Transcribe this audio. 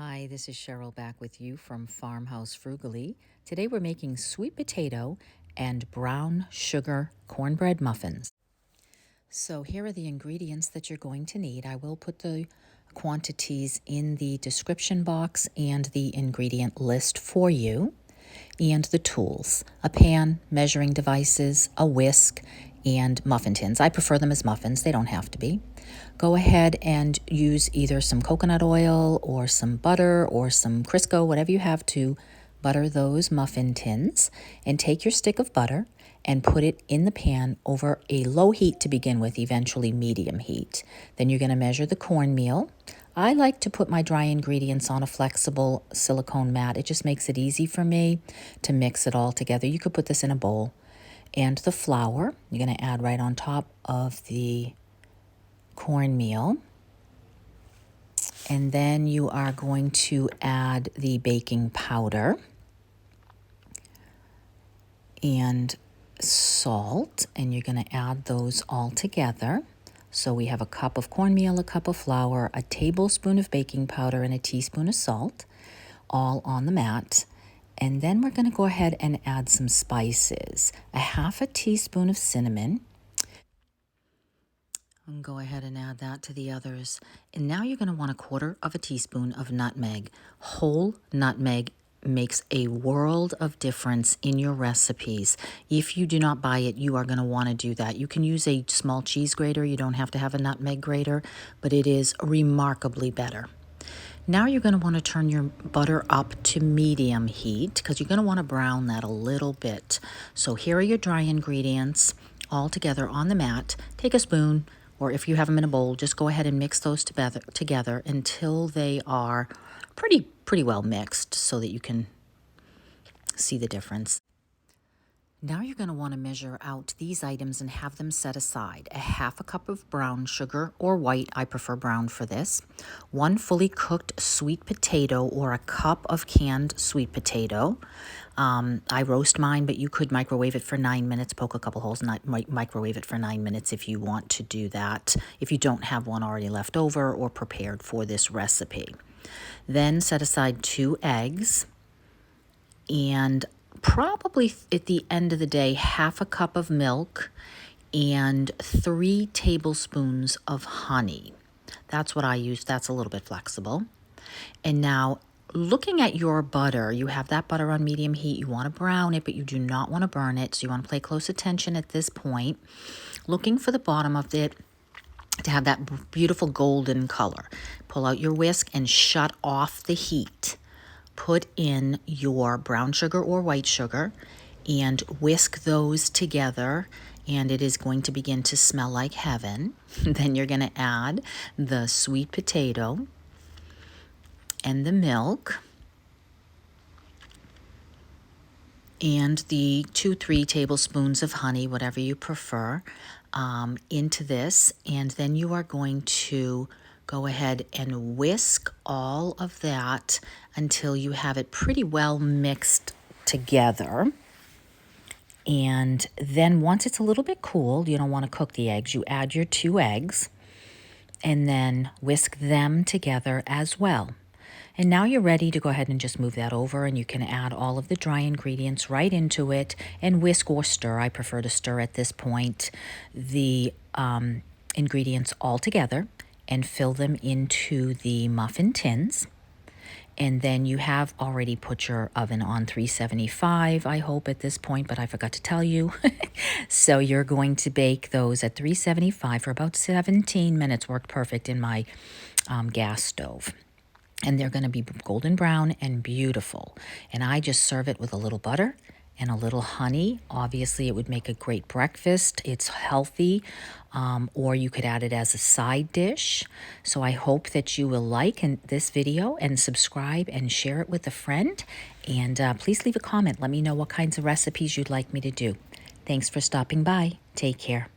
Hi, this is Cheryl back with you from Farmhouse Frugally. Today we're making sweet potato and brown sugar cornbread muffins. So here are the ingredients that you're going to need. I will put the quantities in the description box and the ingredient list for you. And the tools: a pan, measuring devices, a whisk, and muffin tins. I prefer them as muffins. They don't have to be. Go ahead and use either some coconut oil or some butter or some Crisco, whatever you have to butter those muffin tins. And take your stick of butter and put it in the pan over a low heat to begin with, eventually medium heat. Then you're going to measure the cornmeal. I like to put my dry ingredients on a flexible silicone mat. It just makes it easy for me to mix it all together. You could put this in a bowl. And the flour, you're going to add right on top of the cornmeal. And then you are going to add the baking powder and salt, and you're going to add those all together. So we have a cup of cornmeal, a cup of flour, a tablespoon of baking powder, and a teaspoon of salt, all on the mat. And then we're going to go ahead and add some spices. A half a teaspoon of cinnamon. And go ahead and add that to the others. And now you're going to want a quarter of a teaspoon of nutmeg. Whole nutmeg makes a world of difference in your recipes. If you do not buy it, you are going to want to do that. You can use a small cheese grater. You don't have to have a nutmeg grater, but it is remarkably better. Now you're going to want to turn your butter up to medium heat because you're going to want to brown that a little bit. So here are your dry ingredients all together on the mat. Take a spoon, or if you have them in a bowl, just go ahead and mix those together until they are pretty well mixed so that you can see the difference. Now you're going to want to measure out these items and have them set aside. A half a cup of brown sugar, or white, I prefer brown for this. 1 fully cooked sweet potato, or a cup of canned sweet potato. I roast mine, but you could microwave it for 9 minutes, poke a couple holes, and microwave it for 9 minutes if you want to do that, if you don't have one already left over or prepared for this recipe. Then set aside 2 eggs, and probably at the end of the day, half a cup of milk and 3 tablespoons of honey. That's what I use. That's a little bit flexible. And now, looking at your butter, you have that butter on medium heat. You want to brown it, but you do not want to burn it. So you want to pay close attention at this point, looking for the bottom of it to have that beautiful golden color. Pull out your whisk and shut off the heat. Put in your brown sugar or white sugar and whisk those together, and it is going to begin to smell like heaven. Then you're going to add the sweet potato and the milk and the 2-3 tablespoons of honey, whatever you prefer, into this. And then you are going to go ahead and whisk all of that until you have it pretty well mixed together. And then once it's a little bit cooled, you don't want to cook the eggs, you add your 2 eggs and then whisk them together as well. And now you're ready to go ahead and just move that over, and you can add all of the dry ingredients right into it and whisk or stir. I prefer to stir at this point the ingredients all together and fill them into the muffin tins. And then you have already put your oven on 375, I hope, at this point, but I forgot to tell you. So you're going to bake those at 375 for about 17 minutes. Worked perfect in my gas stove. And they're going to be golden brown and beautiful. And I just serve it with a little butter and a little honey. Obviously, it would make a great breakfast. It's healthy, or you could add it as a side dish. So I hope that you will like this video and subscribe and share it with a friend. And please leave a comment. Let me know what kinds of recipes you'd like me to do. Thanks for stopping by. Take care.